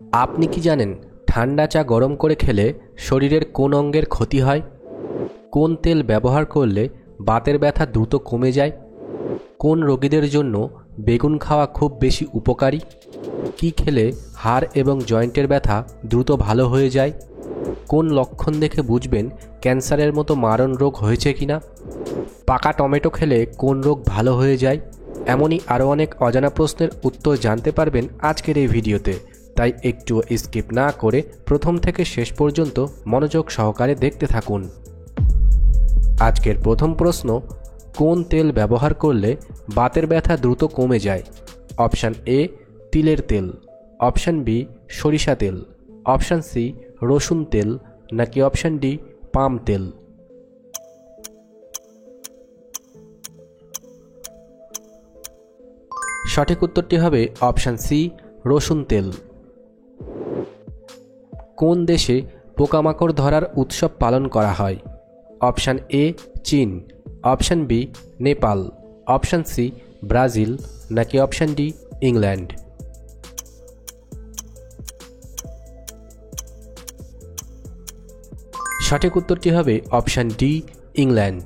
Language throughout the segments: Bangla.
আপনি কি জানেন ঠান্ডা চা গরম করে খেলে শরীরের কোন অঙ্গের ক্ষতি হয়? কোন তেল ব্যবহার করলে বাতের ব্যথা দ্রুত কমে যায়? কোন রোগীদের জন্য বেগুন খাওয়া খুব বেশি উপকারী? কি খেলে হাড় এবং জয়েন্টের ব্যথা দ্রুত ভালো হয়ে যায়? কোন লক্ষণ দেখে বুঝবেন ক্যান্সারের মতো মারণ রোগ হয়েছে কিনা? পাকা টমেটো খেলে কোন রোগ ভালো হয়ে যায়? এমনই আরও অনেক অজানা প্রশ্নের উত্তর জানতে পারবেন আজকের এই ভিডিওতে। তাই একটু স্কিপ না করে প্রথম থেকে শেষ পর্যন্ত মনোযোগ সহকারে দেখতে থাকুন। আজকের প্রথম প্রশ্ন, কোন তেল ব্যবহার করলে বাতের ব্যথা দ্রুত কমে যায়? অপশান এ তিলের তেল, অপশান বি সরিষা তেল, অপশান সি রসুন তেল, নাকি অপশান ডি পাম তেল? সঠিক উত্তরটি হবে অপশান সি রসুন তেল। কোন দেশে পোকামাকড় ধরার উৎসব পালন করা হয়? অপশান এ চীন, option B Nepal, option C Brazil, নাকি অপশান ডি ইংল্যান্ড? সঠিক উত্তরটি হবে অপশান ডি ইংল্যান্ড।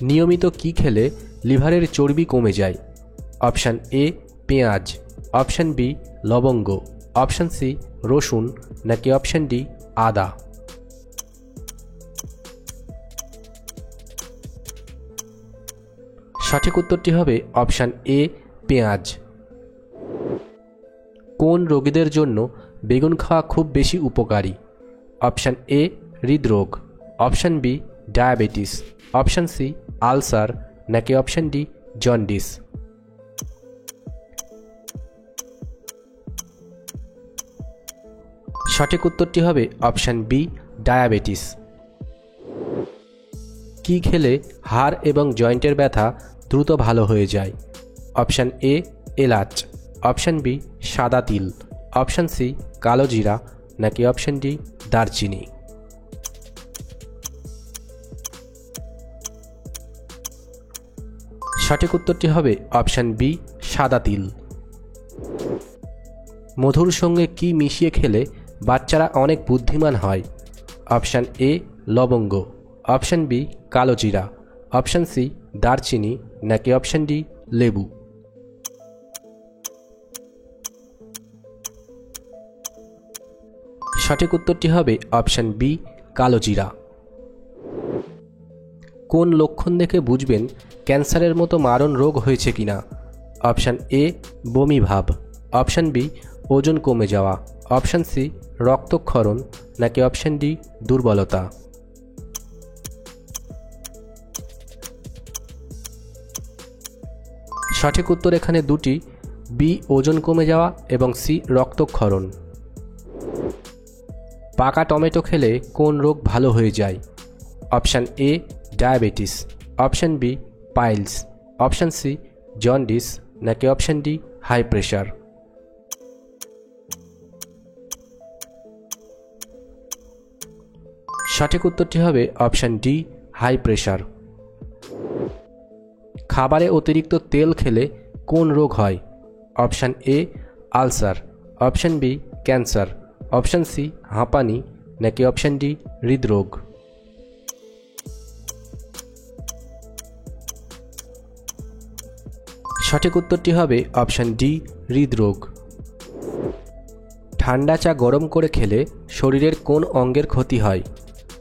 নিয়মিত কি খেলে লিভারের চর্বি কমে যায়? অপশান এ পেঁয়াজ, অপশান বি লবঙ্গ, অপশান সি রসুন, নাকি অপশান ডি আদা? সঠিক উত্তরটি হবে অপশান এ পেঁয়াজ। কোন রোগীদের জন্য বেগুন খাওয়া খুব বেশি উপকারী? অপশান এ হৃদরোগ, option B diabetes, option C ulcer, নাকি অপশান ডি জন্ডিস? সঠিক উত্তরটি হবে অপশান বি ডায়াবেটিস। কি খেলে হাড় এবং জয়েন্টের ব্যথা দ্রুত ভালো হয়ে যায়? অপশান এ এলাচ, অপশান বি সাদা তিল, অপশান সি কালো জিরা, নাকি অপশান ডি দারচিনি? সঠিক উত্তরটি হবে অপশান বি সাদা তিল। মধুর সঙ্গে কি মিশিয়ে খেলে বাচ্চারা অনেক বুদ্ধিমান হয়? অপশান এ লবঙ্গ, অপশান বি কালো জিরা, অপশান সি দারচিনি, নাকি অপশান ডি লেবু? সঠিক উত্তরটি হবে অপশান বি কালো জিরা। কোন লক্ষণ দেখে বুঝবেন ক্যান্সারের মতো মারণ রোগ হয়েছে কিনা? অপশান এ বমি ভাব, অপশান বি ওজন কমে যাওয়া, অপশান সি রক্তক্ষরণ, নাকি অপশান ডি দুর্বলতা? সঠিক উত্তর এখানে দুটি, বি ওজন কমে যাওয়া এবং সি রক্তক্ষরণ। পাকা টমেটো খেলে কোন রোগ ভালো হয়ে যায়? Option A diabetes, option B piles, option C jaundice, নাকি অপশান ডি হাই প্রেশার? সঠিক উত্তরটি হবে অপশান ডি হাই প্রেশার। খাবারে অতিরিক্ত তেল খেলে কোন রোগ হয়? Option A ulcer, option B cancer, option C হাঁপানি, নাকি অপশান ডি হৃদরোগ? সঠিক উত্তরটি হবে অপশান ডি হৃদরোগ। ঠান্ডা চা গরম করে খেলে শরীরের কোন অঙ্গের ক্ষতি হয়?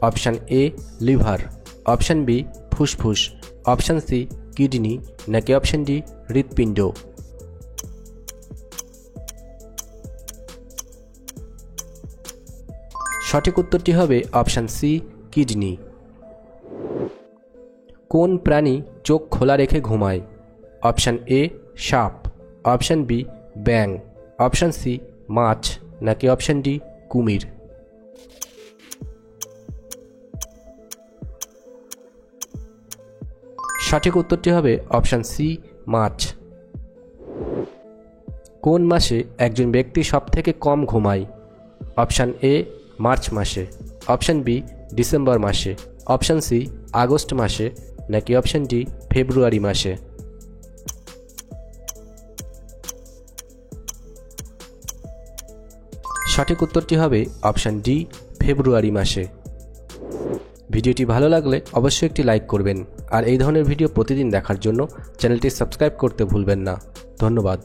Option A liver, option B ফুসফুস, অপশান সি কিডনি, নাকি অপশান ডি হৃৎপিণ্ড? সঠিক উত্তরটি হবে অপশান সি কিডনি। কোন প্রাণী চোখ খোলা রেখে ঘুমায়? অপশান এ সাপ, অপশান বি ব্যাঙ, অপশান সি মাছ, নাকি অপশান ডি কুমির? সঠিক উত্তরটি হবে অপশান সি মাছ। কোন মাসে একজন ব্যক্তি সবথেকে কম ঘুমায়? অপশান এ মার্চ মাসে, অপশান বি ডিসেম্বর মাসে, অপশান সি আগস্ট মাসে, নাকি অপশান ডি ফেব্রুয়ারি মাসে? সঠিক উত্তরটি হবে অপশান ডি, ফেব্রুয়ারি মাসে। ভিডিওটি ভালো লাগলে অবশ্যই একটি লাইক করবেন আর এই ধরনের ভিডিও প্রতিদিন দেখার জন্য চ্যানেলটি সাবস্ক্রাইব করতে ভুলবেন না। ধন্যবাদ।